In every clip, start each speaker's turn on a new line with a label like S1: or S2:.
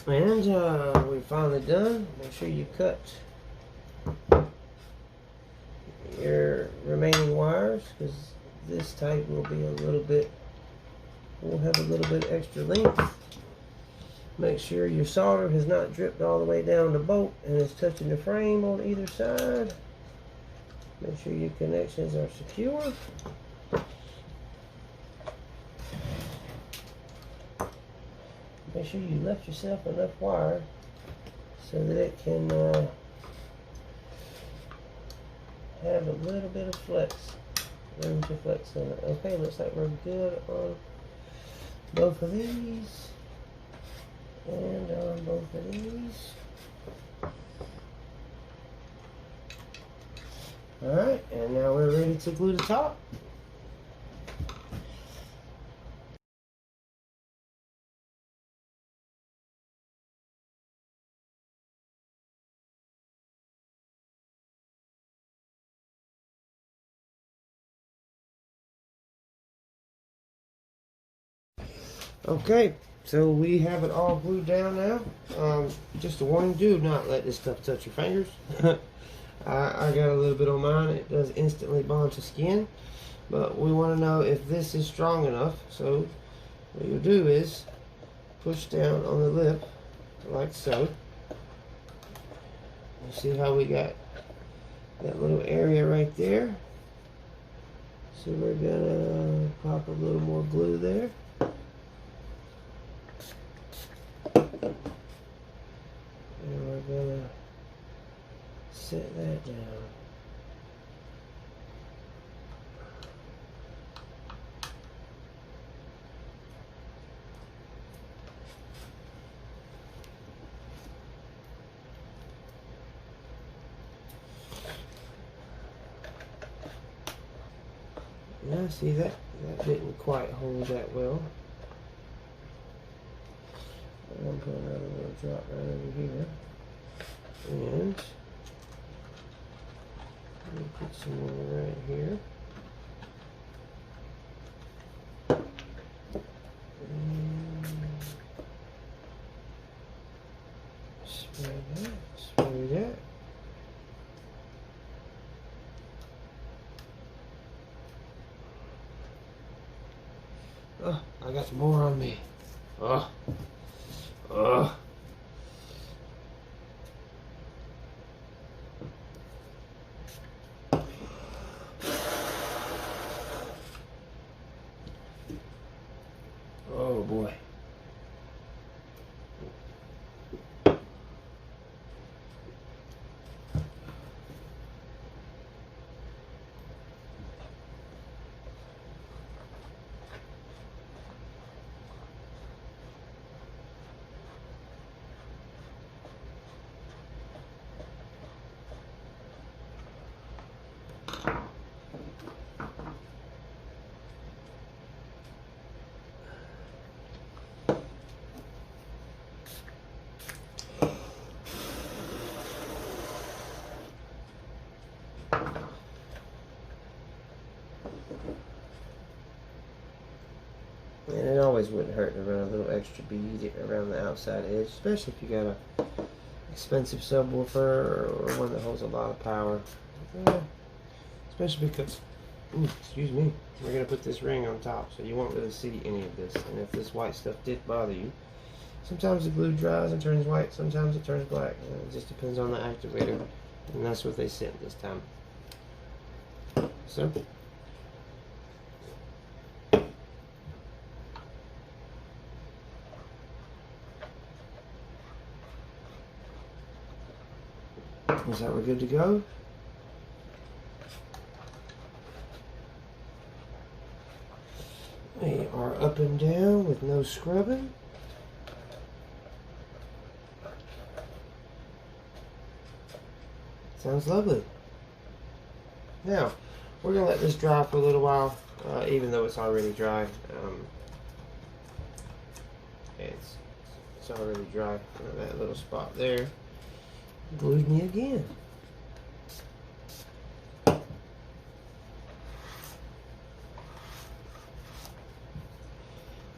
S1: And we're finally done. Make sure you cut your remaining wires, because this type will be a little bit, will have a little bit extra length. Make sure your solder has not dripped all the way down the bolt and is touching the frame on either side. Make sure your connections are secure. Make sure you left yourself enough wire so that it can have a little bit of flex, room to flex on it. Okay, looks like we're good on both of these and on both of these. Alright, and now we're ready to glue the top. Okay, so we have it all glued down now. Just a warning, do not let this stuff touch your fingers. I got a little bit on mine. It does instantly bond to skin, but we want to know if this is strong enough. So what you'll do is push down on the lip like so. You see how we got that little area right there? So we're gonna pop a little more glue there. And we're gonna set that down. Yeah, see that didn't quite hold that well. I'm gonna put another little drop right over here. And let me put some more right here. And spray that, spray that. Oh, I got some more on me. Oh. Oh. Oh boy. And it always wouldn't hurt to run a little extra bead around the outside edge, especially if you got a expensive subwoofer or one that holds a lot of power. Yeah. Especially because, excuse me, we're going to put this ring on top, so you won't really see any of this. And if this white stuff did bother you, sometimes the glue dries and turns white, sometimes it turns black. It just depends on the activator, and that's what they sent this time. So. Is that we're good to go? We are up and down with no scrubbing. Sounds lovely. Now, we're going to let this dry for a little while, even though it's already dry. It's already dry. That little spot there glued me again.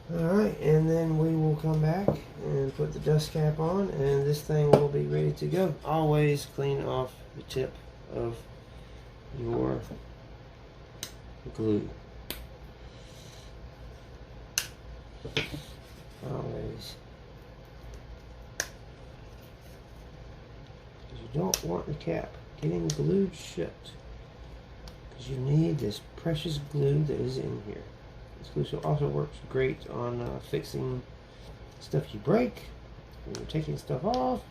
S1: Alright, and then we will come back and put put the dust cap on, and this thing will be ready to go. Always clean off the tip of your glue. Always. Because you don't want the cap getting glued shut. Because you need this precious glue that is in here. This glue also works great on fixing stuff you break, when you're taking stuff off,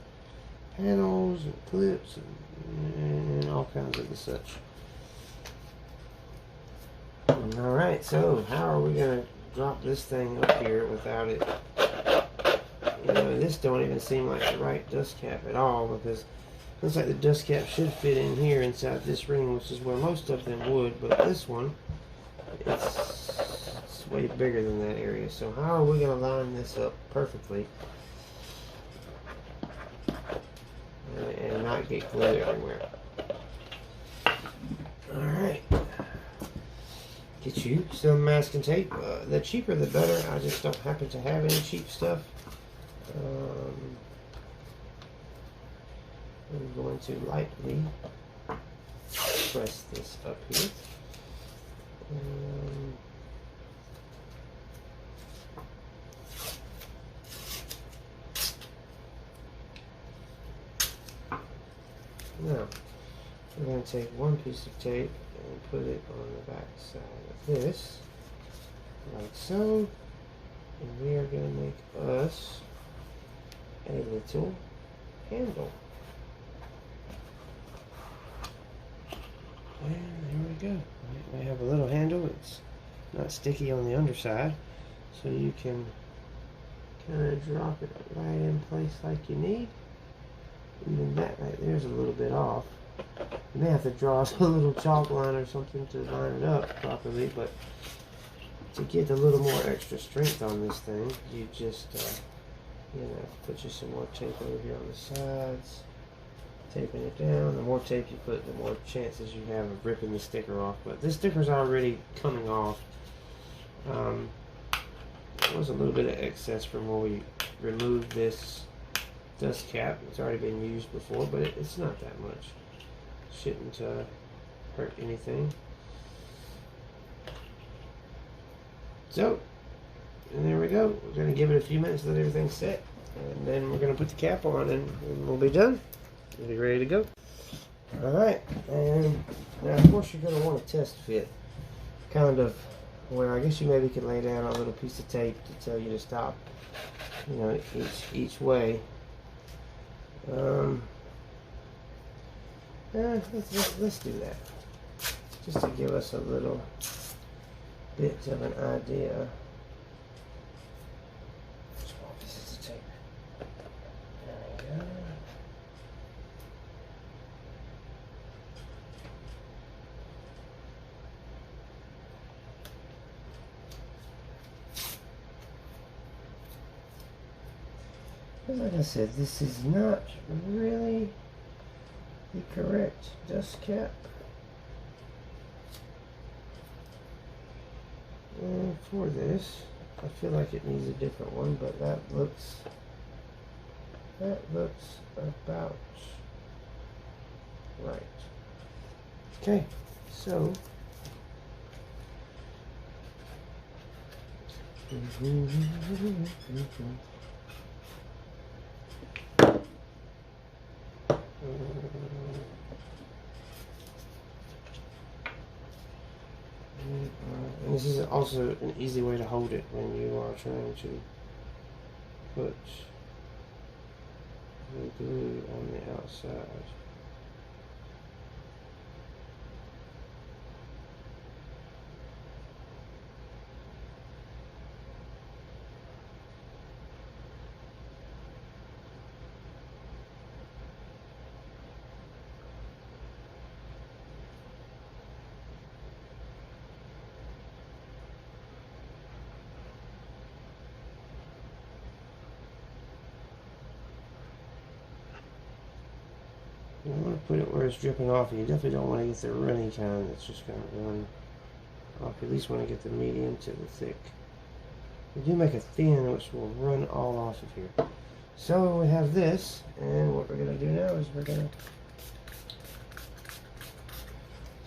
S1: panels and clips and all kinds of the such. Alright, so how are we going to drop this thing up here without it? You know, this don't even seem like the right dust cap at all, because it looks like the dust cap should fit in here inside this ring, which is where most of them would, but this one, it's way bigger than that area. So how are we going to line this up perfectly and not get glue everywhere? Alright. Get you some masking tape. The cheaper the better. I just don't happen to have any cheap stuff. I'm going to lightly press this up here. Now, we're going to take one piece of tape and put it on the back side of this, like so, and we are going to make us a little handle. And there we go. We have a little handle. It's not sticky on the underside, so you can kind of drop it right in place like you need. Even that right there is a little bit off. You may have to draw a little chalk line or something to line it up properly, but to get a little more extra strength on this thing, you just, you know, put you some more tape over here on the sides, taping it down. The more tape you put, the more chances you have of ripping the sticker off. But this sticker's already coming off. There was a little bit of excess from where we removed this dust cap. It's already been used before, but it's not that much. Shouldn't hurt anything. So, and there we go. We're going to give it a few minutes to let everything set, and then we're going to put the cap on, and we'll be done. We'll be ready to go. Alright, and now of course you're going to want to test fit, kind of where I guess you maybe could lay down a little piece of tape to tell you to stop, you know, each way. Let's do that, just to give us a little bit of an idea. Small pieces of tape. There we go. Like I said, this is not really the correct dust cap. And for this, I feel like it needs a different one, but that looks about right. Okay, so and this is also an easy way to hold it when you are trying to put the glue on the outside. You want to put it where it's dripping off, and you definitely don't want to get the runny kind that's just going to run off. You at least want to get the medium to the thick. We do make a thin, which will run all off of here. So we have this, and what we're going to do now is we're going to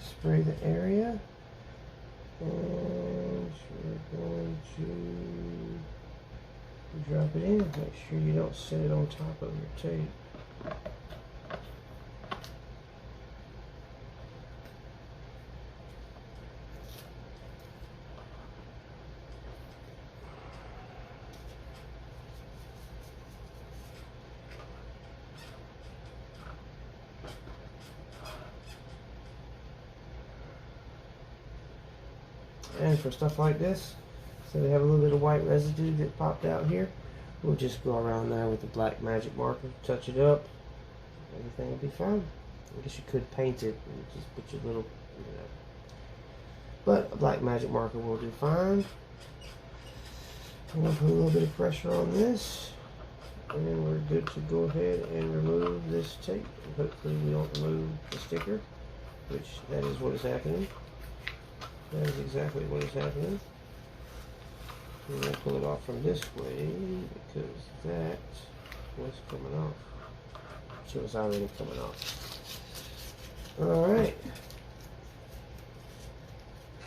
S1: spray the area, and we're going to drop it in. Make sure you don't set it on top of your tape. And for stuff like this, so we have a little bit of white residue that popped out here, we'll just go around there with the black magic marker, touch it up, everything will be fine. I guess you could paint it and just put your little, but a black magic marker will do fine. I'm going to put a little bit of pressure on this, and we're good to go ahead and remove this tape. Hopefully we don't remove the sticker, which that is what is happening. That is exactly what is happening. I'm going to pull it off from this way because that was coming off. So it's already coming off. Alright.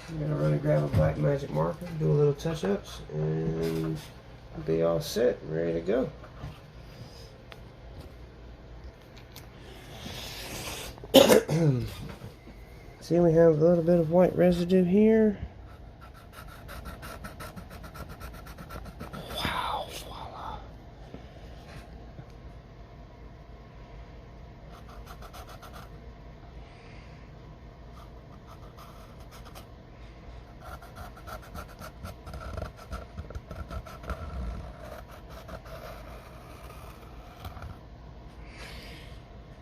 S1: I'm going to run and grab a black magic marker, do a little touch-ups, and be all set and ready to go. See, we have a little bit of white residue here. Wow, voila.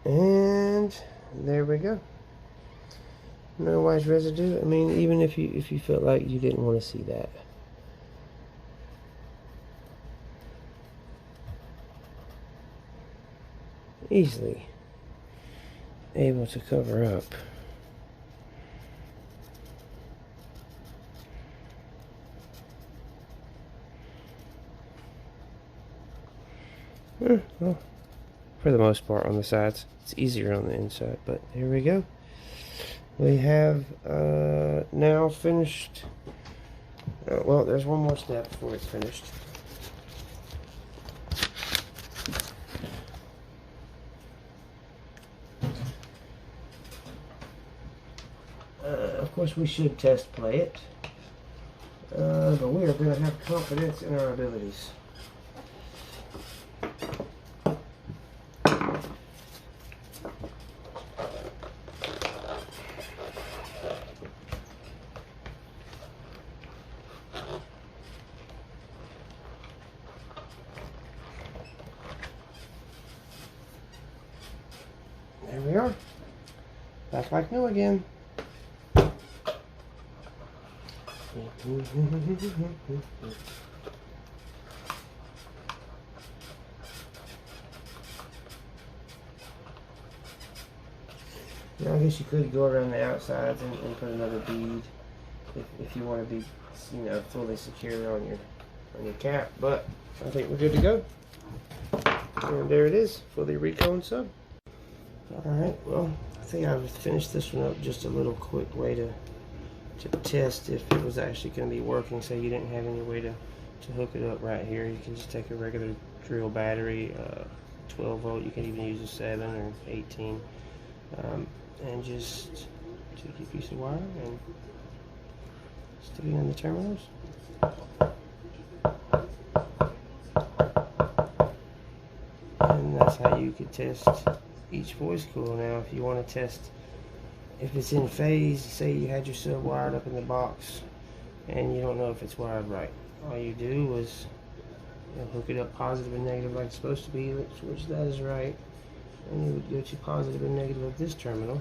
S1: And there we go. No white residue. I mean, even if you felt like you didn't want to see that. Easily able to cover up. Well, for the most part on the sides. It's easier on the inside, but here we go. We have now finished. Well, there's one more step before it's finished. Of course, we should test play it, but we are going to have confidence in our abilities. There we are. Back like new again. Now I guess you could go around the outsides and put another bead if you want to be, fully secure on your cap. But I think we're good to go. And there it is, fully Recone sub. Alright, well, I think I've finished this one up just a little quick way to test if it was actually going to be working. So you didn't have any way to hook it up right here. You can just take a regular drill battery, 12 volt, you can even use a 7 or 18, and just take a piece of wire and stick it in the terminals. And that's how you could test each voice coil. Now if you want to test if it's in phase, say you had your sub wired up in the box and you don't know if it's wired right, all you do is hook it up positive and negative like it's supposed to be, which that is right, and you would go to positive and negative of this terminal,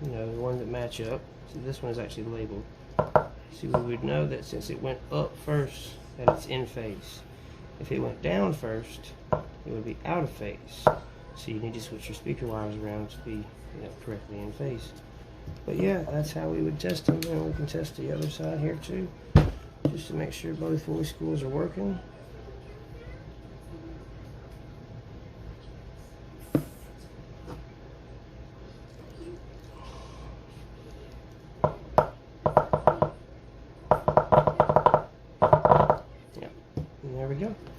S1: the one that match up. So this one is actually labeled. So we would know that since it went up first, that it's in phase. If it went down first, it would be out of phase. So you need to switch your speaker wires around to be correctly in phase. But yeah, that's how we would test them. And we can test the other side here too, just to make sure both voice coils are working. go.